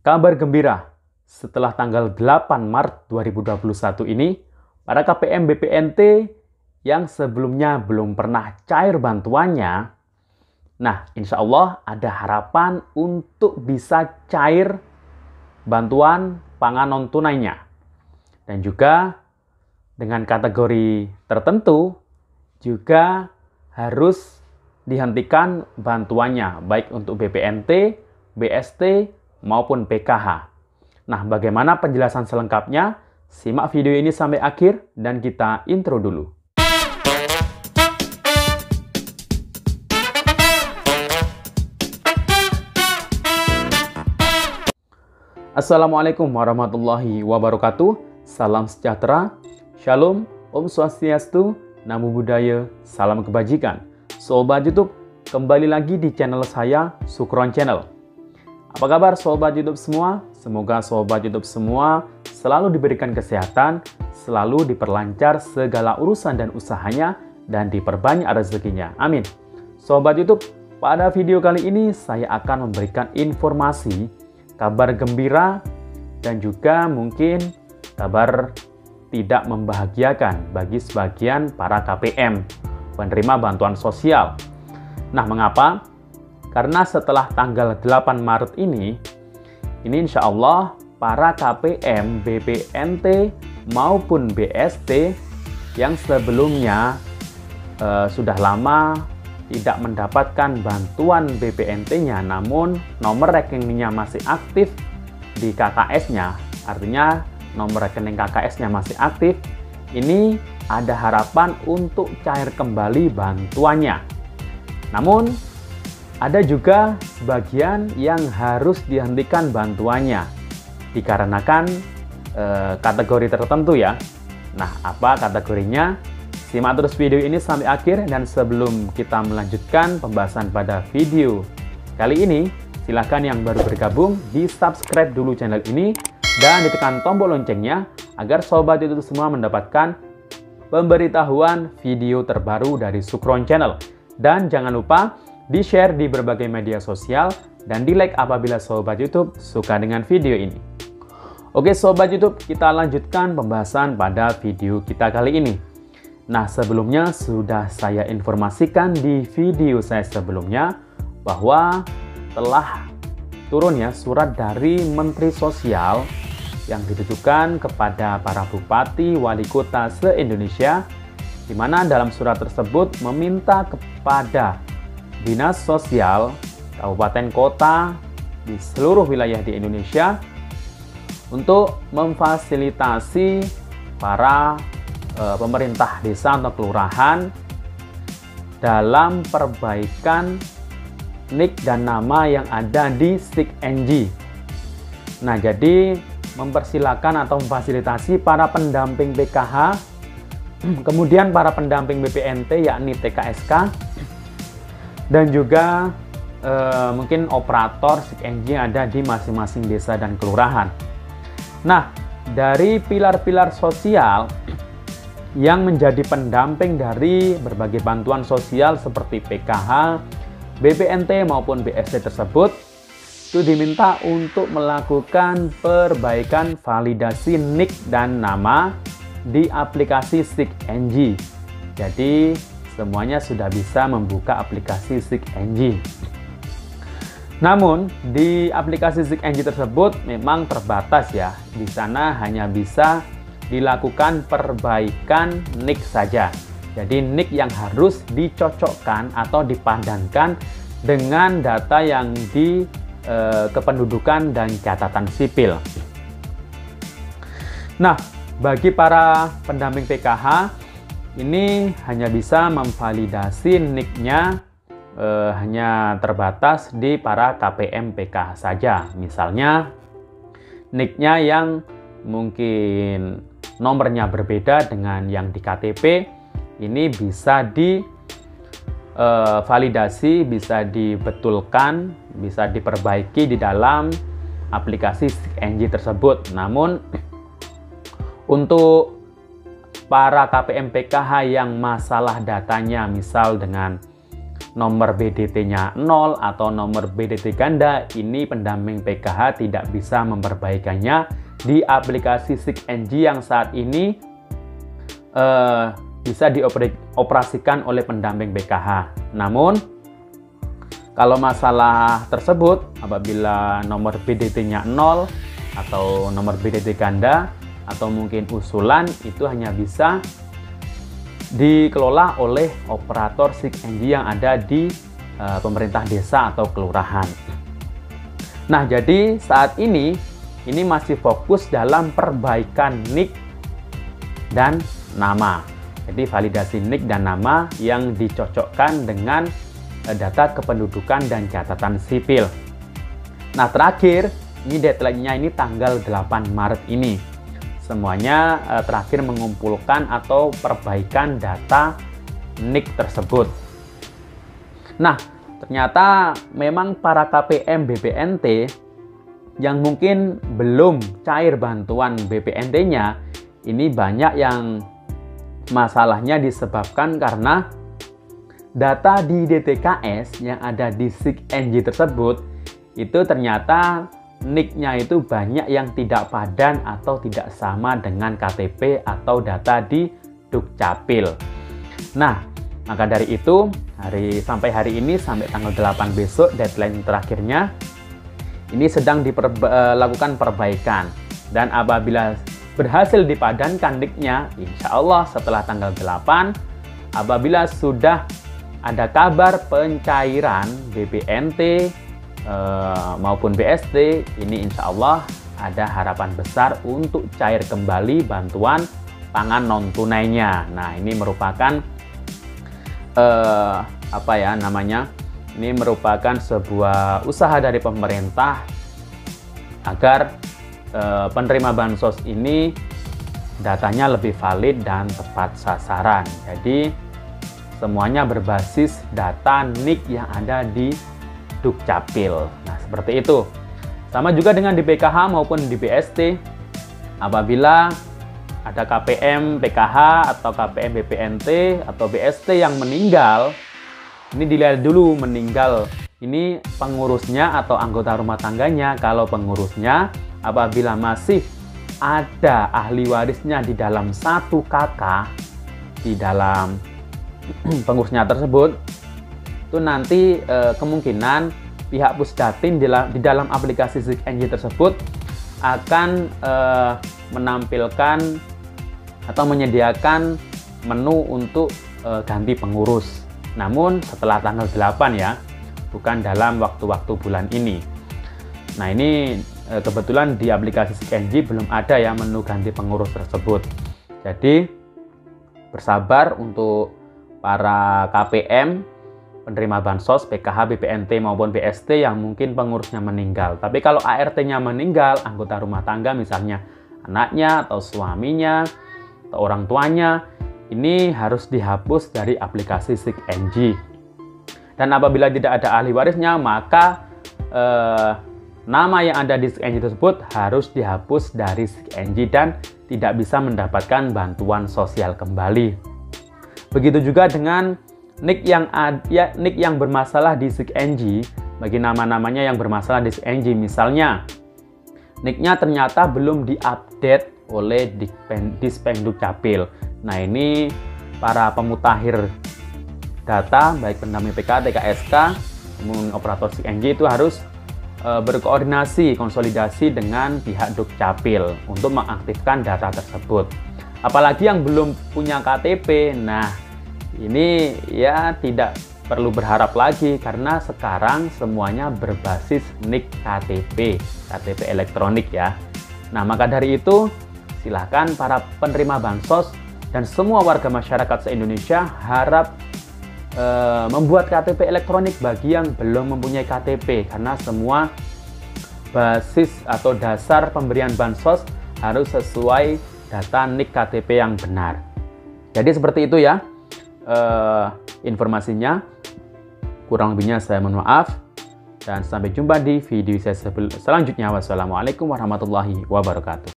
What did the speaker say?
Kabar gembira, setelah tanggal 8 Maret 2021 ini, para KPM BPNT yang sebelumnya belum pernah cair bantuannya, nah insya Allah ada harapan untuk bisa cair bantuan pangan non-tunainya. Dan juga dengan kategori tertentu juga harus dihentikan bantuannya, baik untuk BPNT, BST, maupun PKH. Nah, bagaimana penjelasan selengkapnya? Simak video ini sampai akhir dan kita intro dulu. Assalamualaikum warahmatullahi wabarakatuh. Salam sejahtera, Shalom, Om Swastiastu, Namo Buddhaya, salam kebajikan. Sobat YouTube, kembali lagi di channel saya, Sukron Channel. Apa kabar sobat YouTube semua? Semoga sobat YouTube semua selalu diberikan kesehatan, selalu diperlancar segala urusan dan usahanya, dan diperbanyak rezekinya. Amin. Sobat YouTube, pada video kali ini saya akan memberikan informasi, kabar gembira, dan juga mungkin kabar tidak membahagiakan bagi sebagian para KPM, penerima bantuan sosial. Nah, mengapa? Karena setelah tanggal 8 Maret ini insya Allah para KPM, BPNT maupun BST yang sebelumnya sudah lama tidak mendapatkan bantuan BPNT-nya, namun nomor rekeningnya masih aktif di KKS-nya, artinya nomor rekening KKS-nya masih aktif, ini ada harapan untuk cair kembali bantuannya. Namun, ada juga sebagian yang harus dihentikan bantuannya, dikarenakan kategori tertentu ya. Nah, apa kategorinya? Simak terus video ini sampai akhir, dan sebelum kita melanjutkan pembahasan pada video kali ini, silakan yang baru bergabung di-subscribe dulu channel ini, dan ditekan tombol loncengnya agar sobat itu semua mendapatkan pemberitahuan video terbaru dari Sukron Channel. Dan jangan lupa di-share di berbagai media sosial dan di-like apabila sobat YouTube suka dengan video ini. Oke sobat YouTube, kita lanjutkan pembahasan pada video kita kali ini. Nah, sebelumnya sudah saya informasikan di video saya sebelumnya bahwa telah turun ya surat dari Menteri Sosial yang ditujukan kepada para bupati, wali kota se-Indonesia, di mana dalam surat tersebut meminta kepada dinas sosial kabupaten kota di seluruh wilayah di Indonesia untuk memfasilitasi para pemerintah desa atau kelurahan dalam perbaikan NIK dan nama yang ada di SIK-NG. Nah, jadi mempersilakan atau memfasilitasi para pendamping PKH, kemudian para pendamping BPNT yakni TKSK, dan juga mungkin operator SIK-NG yang ada di masing-masing desa dan kelurahan. Nah, dari pilar-pilar sosial yang menjadi pendamping dari berbagai bantuan sosial seperti PKH, BPNT maupun BST tersebut itu diminta untuk melakukan perbaikan validasi NIK dan nama di aplikasi SIK-NG. Jadi semuanya sudah bisa membuka aplikasi SIK-NG. Namun di aplikasi SIK-NG tersebut memang terbatas ya. Di sana hanya bisa dilakukan perbaikan NIK saja. Jadi NIK yang harus dicocokkan atau dipadankan dengan data yang di kependudukan dan catatan sipil. Nah, bagi para pendamping PKH ini hanya bisa memvalidasi NIK-nya hanya terbatas di para KPM PKH saja. Misalnya NIK-nya yang mungkin nomornya berbeda dengan yang di KTP, ini bisa divalidasi, bisa dibetulkan, bisa diperbaiki di dalam aplikasi SIK-NG tersebut. Namun untuk para KPM PKH yang masalah datanya misal dengan nomor BDT-nya 0 atau nomor BDT ganda, ini pendamping PKH tidak bisa memperbaikannya di aplikasi SIG-NG yang saat ini bisa dioperasikan oleh pendamping PKH. Namun, kalau masalah tersebut, apabila nomor BDT-nya 0 atau nomor BDT ganda atau mungkin usulan, itu hanya bisa dikelola oleh operator SIG-NG yang ada di pemerintah desa atau kelurahan. Nah, jadi saat ini masih fokus dalam perbaikan NIK dan nama. Jadi validasi NIK dan nama yang dicocokkan dengan data kependudukan dan catatan sipil. Nah, terakhir, ini deadline-nya ini tanggal 8 Maret ini. Semuanya terakhir mengumpulkan atau perbaikan data NIK tersebut. Nah, ternyata memang para KPM BPNT yang mungkin belum cair bantuan BPNT-nya, ini banyak yang masalahnya disebabkan karena data di DTKS yang ada di SIG-NG tersebut itu ternyata NIK-nya itu banyak yang tidak padan atau tidak sama dengan KTP atau data di Dukcapil. Nah, maka dari itu sampai hari ini, sampai tanggal 8 besok deadline terakhirnya, ini sedang dilakukan perbaikan. Dan apabila berhasil dipadankan NIK-nya, insya Allah setelah tanggal 8, apabila sudah ada kabar pencairan BPNT maupun BST, ini insya Allah ada harapan besar untuk cair kembali bantuan pangan non tunainya. Nah, ini merupakan ini merupakan sebuah usaha dari pemerintah agar penerima bansos ini datanya lebih valid dan tepat sasaran. Jadi semuanya berbasis data NIK yang ada di Dukcapil. Nah, seperti itu. Sama juga dengan di PKH maupun di BST. Apabila ada KPM PKH atau KPM BPNT atau BST yang meninggal, ini dilihat dulu meninggal. Ini pengurusnya atau anggota rumah tangganya. Kalau pengurusnya, apabila masih ada ahli warisnya di dalam satu kakak, di dalam pengurusnya tersebut, itu nanti kemungkinan pihak Pusdatin di dalam aplikasi SIG-NG tersebut akan menampilkan atau menyediakan menu untuk ganti pengurus. Namun setelah tanggal 8 ya, bukan dalam waktu-waktu bulan ini. Nah, ini kebetulan di aplikasi SIG-NG belum ada ya menu ganti pengurus tersebut. Jadi bersabar untuk para KPM, penerima bansos, PKH, BPNT maupun BST yang mungkin pengurusnya meninggal. Tapi kalau ART-nya meninggal, anggota rumah tangga misalnya anaknya atau suaminya atau orang tuanya, ini harus dihapus dari aplikasi SIG-NG. Dan apabila tidak ada ahli warisnya, maka nama yang ada di SIG-NG tersebut harus dihapus dari SIG-NG dan tidak bisa mendapatkan bantuan sosial kembali. Begitu juga dengan NIK yang bermasalah di SIG-NG. Bagi nama-namanya yang bermasalah di SIG-NG, misalnya NIK-nya ternyata belum diupdate oleh Dispenduk Capil. Nah, ini para pemutakhir data baik pendamping PK, TKSK, maupun operator SIG-NG itu harus berkoordinasi, konsolidasi dengan pihak Dukcapil untuk mengaktifkan data tersebut. Apalagi yang belum punya KTP, nah ini ya tidak perlu berharap lagi karena sekarang semuanya berbasis NIK KTP elektronik ya. Nah, maka dari itu silakan para penerima bansos dan semua warga masyarakat se-Indonesia harap membuat KTP elektronik bagi yang belum mempunyai KTP, karena semua basis atau dasar pemberian bansos harus sesuai data NIK KTP yang benar. Jadi seperti itu ya informasinya. Kurang lebihnya saya mohon maaf dan sampai jumpa di video saya selanjutnya. Wassalamualaikum warahmatullahi wabarakatuh.